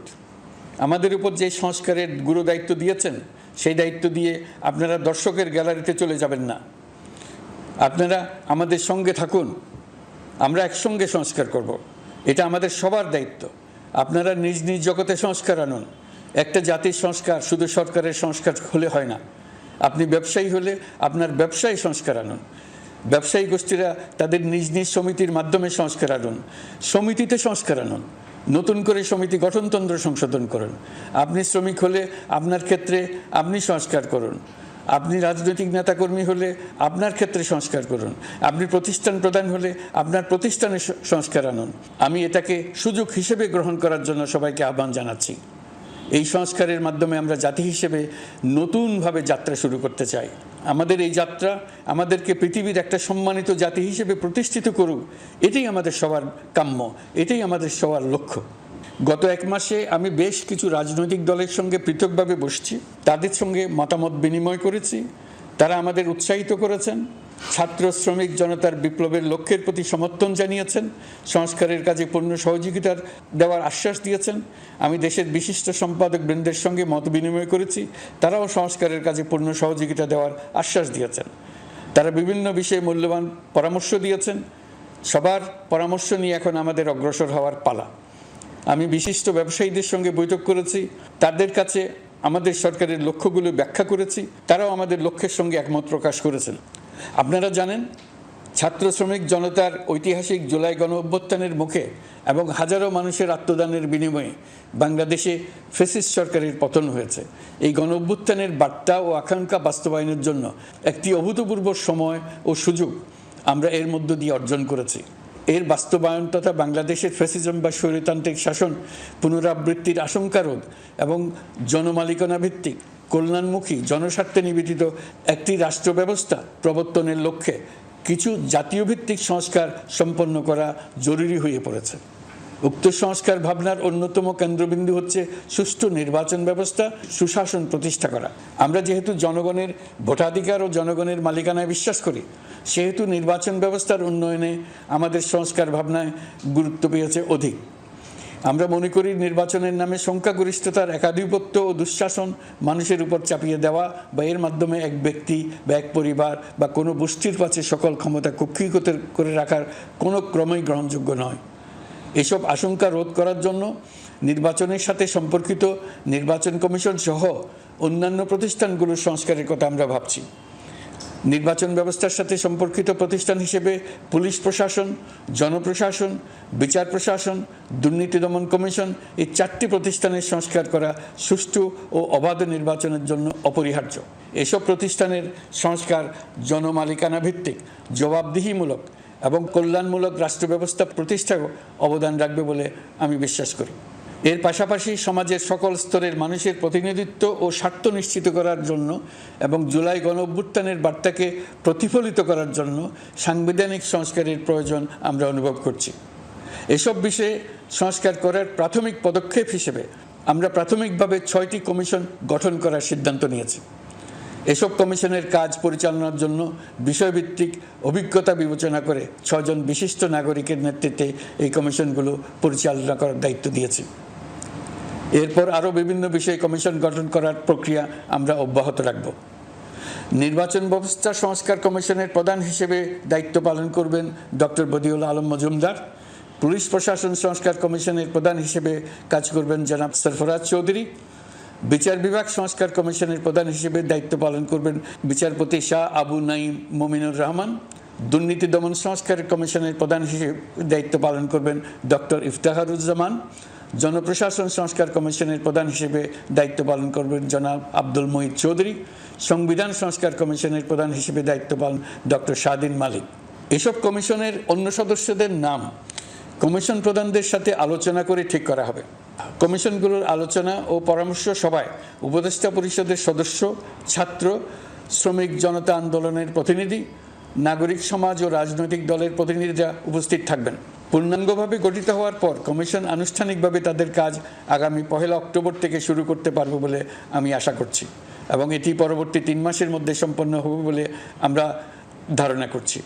আমাদের উপর যে সংস্কারের গুরু দায়িত্ব দিয়েছেন, সেই দায়িত্ব দিয়ে আপনারা দর্শকের গ্যালারিতে চলে যাবেন না। আপনারা আমাদের সঙ্গে থাকুন, আমরা একসঙ্গে সংস্কার করব। এটা আমাদের সবার দায়িত্ব। আপনারা নিজ নিজ জগতে সংস্কার আনুন। একটা জাতির সংস্কার শুধু সরকারের সংস্কার হলে হয় না। আপনি ব্যবসায়ী হলে আপনার ব্যবসায়ী সংস্কার আনুন। ব্যবসায়ী গোষ্ঠীরা তাদের নিজ নিজ সমিতির মাধ্যমে সংস্কার আনুন। সমিতিতে সংস্কার আনুন। নতুন করে সমিতি গঠনতন্ত্র সংশোধন করুন। আপনি শ্রমিক হলে আপনার ক্ষেত্রে আপনি সংস্কার করুন। আপনি রাজনৈতিক নেতাকর্মী হলে আপনার ক্ষেত্রে সংস্কার করুন। আপনি প্রতিষ্ঠান প্রধান হলে আপনার প্রতিষ্ঠানে সংস্কার আনুন। আমি এটাকে সুযোগ হিসেবে গ্রহণ করার জন্য সবাইকে আহ্বান জানাচ্ছি। এই সংস্কারের মাধ্যমে আমরা জাতি হিসেবে নতুনভাবে যাত্রা শুরু করতে চাই। আমাদের এই যাত্রা আমাদেরকে পৃথিবীর একটা সম্মানিত জাতি হিসেবে প্রতিষ্ঠিত করুক, এটাই আমাদের সবার কাম্য, এটাই আমাদের সবার লক্ষ্য। গত এক মাসে আমি বেশ কিছু রাজনৈতিক দলের সঙ্গে পৃথকভাবে বসছি, তাদের সঙ্গে মতামত বিনিময় করেছি। তারা আমাদের উৎসাহিত করেছেন, ছাত্র শ্রমিক জনতার বিপ্লবের লক্ষ্যের প্রতি সমর্থন জানিয়েছেন, সংস্কারের কাজে পূর্ণ সহযোগিতার দেওয়ার আশ্বাস দিয়েছেন। আমি দেশের বিশিষ্ট সম্পাদক বৃন্দের সঙ্গে মত বিনিময় করেছি, তারাও সংস্কারের কাজে পূর্ণ সহযোগিতা দেওয়ার আশ্বাস দিয়েছেন। তারা বিভিন্ন বিষয়ে মূল্যবান পরামর্শ দিয়েছেন। সবার পরামর্শ নিয়ে এখন আমাদের অগ্রসর হওয়ার পালা। আমি বিশিষ্ট ব্যবসায়ীদের সঙ্গে বৈঠক করেছি, তাদের কাছে আমাদের সরকারের লক্ষ্যগুলো ব্যাখ্যা করেছি, তারাও আমাদের লক্ষ্যের সঙ্গে একমত প্রকাশ করেছেন। আপনারা জানেন, ছাত্র শ্রমিক জনতার ঐতিহাসিক জুলাই গণ অভ্যুত্থানের মুখে এবং হাজারো মানুষের আত্মদানের বিনিময়ে বাংলাদেশে ফ্যাসিস্ট সরকারের পতন হয়েছে। এই গণ অভ্যুত্থানের বার্তা ও আকাঙ্ক্ষা বাস্তবায়নের জন্য একটি অভূতপূর্ব সময় ও সুযোগ আমরা এর মধ্য দিয়ে অর্জন করেছি। এর বাস্তবায়ন তথা বাংলাদেশের ফ্যাসিজম বা স্বৈরতান্ত্রিক শাসন পুনরাবৃত্তির আশঙ্কা রোধ এবং জনমালিকানা ভিত্তিক কল্যাণমুখী জনস্বার্থে নিবেদিত একটি রাষ্ট্র ব্যবস্থা প্রবর্তনের লক্ষ্যে কিছু জাতীয় ভিত্তিক সংস্কার সম্পন্ন করা জরুরি হয়ে পড়েছে। উক্ত সংস্কার ভাবনার অন্যতম কেন্দ্রবিন্দু হচ্ছে সুষ্ঠু নির্বাচন ব্যবস্থা, সুশাসন প্রতিষ্ঠা করা। আমরা যেহেতু জনগণের ভোটাধিকার ও জনগণের মালিকানায় বিশ্বাস করি, সেহেতু নির্বাচন ব্যবস্থার উন্নয়নে আমাদের সংস্কার ভাবনায় গুরুত্ব পেয়েছে অধিক। আমরা মনে করি নির্বাচনের নামে সংখ্যাগরিষ্ঠতার একাধিপত্য ও দুঃশাসন মানুষের উপর চাপিয়ে দেওয়া বা এর মাধ্যমে এক ব্যক্তি বা এক পরিবার বা কোনো গোষ্ঠীর কাছে সকল ক্ষমতা কক্ষীগত করে রাখার কোনো ক্রমেই গ্রহণযোগ্য নয়। এসব আশঙ্কা রোধ করার জন্য নির্বাচনের সাথে সম্পর্কিত নির্বাচন কমিশন সহ অন্যান্য প্রতিষ্ঠানগুলোর সংস্কারের কথা আমরা ভাবছি। নির্বাচন ব্যবস্থার সাথে সম্পর্কিত প্রতিষ্ঠান হিসেবে পুলিশ প্রশাসন, জনপ্রশাসন, বিচার প্রশাসন, দুর্নীতি দমন কমিশন এই 4টি প্রতিষ্ঠানের সংস্কার করা সুষ্ঠু ও অবাধ নির্বাচনের জন্য অপরিহার্য। এসব প্রতিষ্ঠানের সংস্কার জনমালিকানা ভিত্তিক, জবাবদিহিমূলক এবং কল্যাণমূলক রাষ্ট্র ব্যবস্থা প্রতিষ্ঠায় অবদান রাখবে বলে আমি বিশ্বাস করি। এর পাশাপাশি সমাজের সকল স্তরের মানুষের প্রতিনিধিত্ব ও স্বার্থ নিশ্চিত করার জন্য এবং জুলাই গণ অভ্যুত্থানের বার্তাকে প্রতিফলিত করার জন্য সাংবিধানিক সংস্কারের প্রয়োজন আমরা অনুভব করছি। এসব বিষয়ে সংস্কার করার প্রাথমিক পদক্ষেপ হিসেবে আমরা প্রাথমিকভাবে 6টি কমিশন গঠন করার সিদ্ধান্ত নিয়েছি। এসব কমিশনের কাজ পরিচালনার জন্য বিষয়ভিত্তিক অভিজ্ঞতা বিবেচনা করে 6 জন বিশিষ্ট নাগরিকের নেতৃত্বে এই কমিশনগুলো পরিচালনা করার দায়িত্ব দিয়েছি। এরপর আরও বিভিন্ন বিষয়ে কমিশন গঠন করার প্রক্রিয়া আমরা অব্যাহত রাখব। নির্বাচন ব্যবস্থা সংস্কার কমিশনের প্রধান হিসেবে দায়িত্ব পালন করবেন ডক্টর বদিউল আলম মজুমদার। পুলিশ প্রশাসন সংস্কার কমিশনের প্রধান হিসেবে কাজ করবেন জনাব সরফরাজ চৌধুরী। বিচার বিভাগ সংস্কার কমিশনের প্রধান হিসেবে দায়িত্ব পালন করবেন বিচারপতি শাহ আবু নাঈম মমিনুর রহমান। দুর্নীতি দমন সংস্কার কমিশনের প্রধান হিসেবে দায়িত্ব পালন করবেন ডক্টর ইফতেখারুজ্জামান। জনপ্রশাসন সংস্কার কমিশনের প্রধান হিসেবে দায়িত্ব পালন করবেন জনাব আব্দুল মুহিত চৌধুরী। সংবিধান সংস্কার কমিশনের প্রধান হিসেবে দায়িত্ব পালন ডক্টর শাহদিন মালিক। এসব কমিশনের অন্য সদস্যদের নাম কমিশন প্রধানদের সাথে আলোচনা করে ঠিক করা হবে। কমিশনগুলোর আলোচনা ও পরামর্শ সভায় উপদেষ্টা পরিষদের সদস্য, ছাত্র, শ্রমিক জনতা আন্দোলনের প্রতিনিধি, নাগরিক সমাজ ও রাজনৈতিক দলের প্রতিনিধিরা উপস্থিত থাকবেন। পূর্ণাঙ্গভাবে গঠিত হওয়ার পর কমিশন আনুষ্ঠানিকভাবে তাদের কাজ আগামী 1 অক্টোবর থেকে শুরু করতে পারবে বলে আমি আশা করছি এবং এটি পরবর্তী 3 মাসের মধ্যে সম্পন্ন হবে বলে আমরা ধারণা করছি।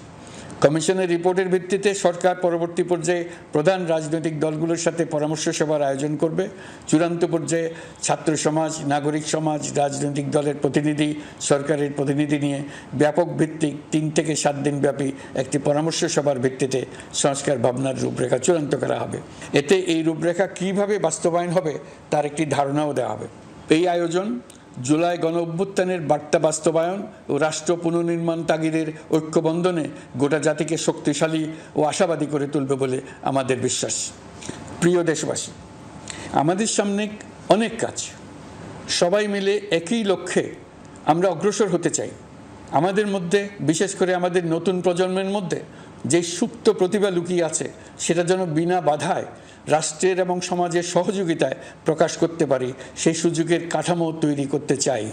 কমিশনের রিপোর্টের ভিত্তিতে সরকার পরবর্তী পর্যায়ে প্রধান রাজনৈতিক দলগুলোর সাথে পরামর্শ সভার আয়োজন করবে। চূড়ান্ত পর্যায়ে ছাত্র সমাজ, নাগরিক সমাজ, রাজনৈতিক দলের প্রতিনিধি, সরকারের প্রতিনিধি নিয়ে ব্যাপক ভিত্তিক 3 থেকে 7 দিন ব্যাপী একটি পরামর্শ সভার ভিত্তিতে সংস্কার ভাবনার রূপরেখা চূড়ান্ত করা হবে। এতে এই রূপরেখা কিভাবে বাস্তবায়ন হবে তার একটি ধারণাও দেওয়া হবে। এই আয়োজন জুলাই গণ অভ্যুত্থানের বার্তা বাস্তবায়ন ও রাষ্ট্র পুনর্নির্মাণ তাগিদের ঐক্যবন্ধনে গোটা জাতিকে শক্তিশালী ও আশাবাদী করে তুলবে বলে আমাদের বিশ্বাস। প্রিয় দেশবাসী, আমাদের সামনে অনেক কাজ, সবাই মিলে একই লক্ষ্যে আমরা অগ্রসর হতে চাই। আমাদের মধ্যে, বিশেষ করে আমাদের নতুন প্রজন্মের মধ্যে যে সুপ্ত প্রতিভা লুকিয়ে আছে সেটা যেন বিনা বাধায় রাষ্ট্রের এবং সমাজের সহযোগিতায় প্রকাশ করতে পারি, সেই সুযোগের কাঠামো তৈরি করতে চাই।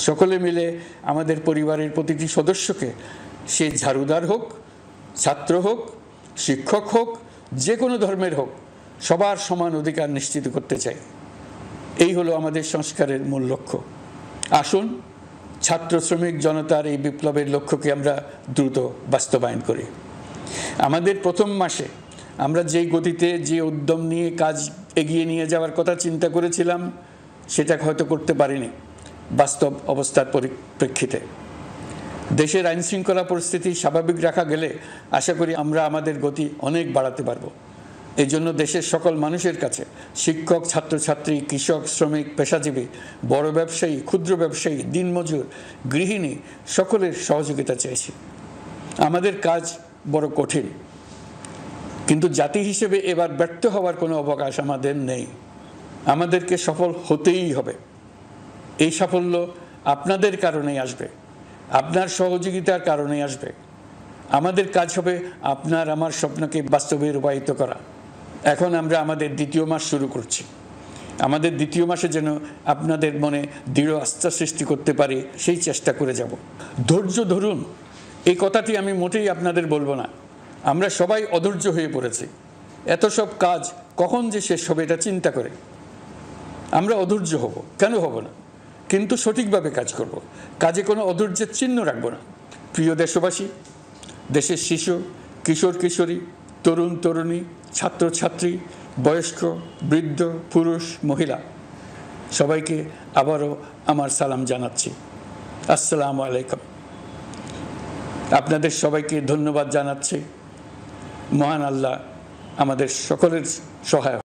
সকলে মিলে আমাদের পরিবারের প্রতিটি সদস্যকে, সে ঝাড়ুদার হোক, ছাত্র হোক, শিক্ষক হোক, যে কোনো ধর্মের হোক, সবার সমান অধিকার নিশ্চিত করতে চাই। এই হলো আমাদের সংস্কারের মূল লক্ষ্য। আসুন ছাত্র শ্রমিক জনতার এই বিপ্লবের লক্ষ্যকে আমরা দ্রুত বাস্তবায়ন করি। আমাদের প্রথম মাসে আমরা যেই গতিতে, যে উদ্যম নিয়ে কাজ এগিয়ে নিয়ে যাওয়ার কথা চিন্তা করেছিলাম সেটা হয়তো করতে পারিনি বাস্তব অবস্থার পরিপ্রেক্ষিতে। দেশের আইনশৃঙ্খলা পরিস্থিতি স্বাভাবিক রাখা গেলে আশা করি আমরা আমাদের গতি অনেক বাড়াতে পারবো। এই জন্য দেশের সকল মানুষের কাছে, শিক্ষক, ছাত্রছাত্রী, কৃষক, শ্রমিক, পেশাজীবী, বড় ব্যবসায়ী, ক্ষুদ্র ব্যবসায়ী, দিনমজুর, গৃহিণী, সকলের সহযোগিতা চাইছি। আমাদের কাজ বড় কঠিন, কিন্তু জাতি হিসেবে এবার ব্যর্থ হওয়ার কোনো অবকাশ আমাদের নেই। আমাদেরকে সফল হতেই হবে। এই সাফল্য আপনাদের কারণেই আসবে, আপনার সহযোগিতার কারণেই আসবে। আমাদের কাজ হবে আপনার আমার স্বপ্নকে বাস্তবে রূপায়িত করা। এখন আমরা আমাদের 2য় মাস শুরু করছি। আমাদের 2য় মাসে যেন আপনাদের মনে দৃঢ় আস্থা সৃষ্টি করতে পারি, সেই চেষ্টা করে যাব। ধৈর্য ধরুন, এই কথাটি আমি মোটেই আপনাদের বলবো না। আমরা সবাই অধৈর্য হয়ে পড়েছি। এত সব কাজ কখন যে শেষ হবে এটা চিন্তা করে আমরা অধৈর্য হব, কেন হব না? কিন্তু সঠিকভাবে কাজ করব, কাজে কোনো অধৈর্যের চিহ্ন রাখব না। প্রিয় দেশবাসী, দেশের শিশু, কিশোর কিশোরী, তরুণ তরুণী, ছাত্রছাত্রী, বয়স্ক, বৃদ্ধ, পুরুষ, মহিলা, সবাইকে আবারও আমার সালাম জানাচ্ছি। আসসালামু আলাইকুম। আপনাদের সবাইকে ধন্যবাদ জানাচ্ছি। মহান আল্লাহ আমাদের সকলের সহায়।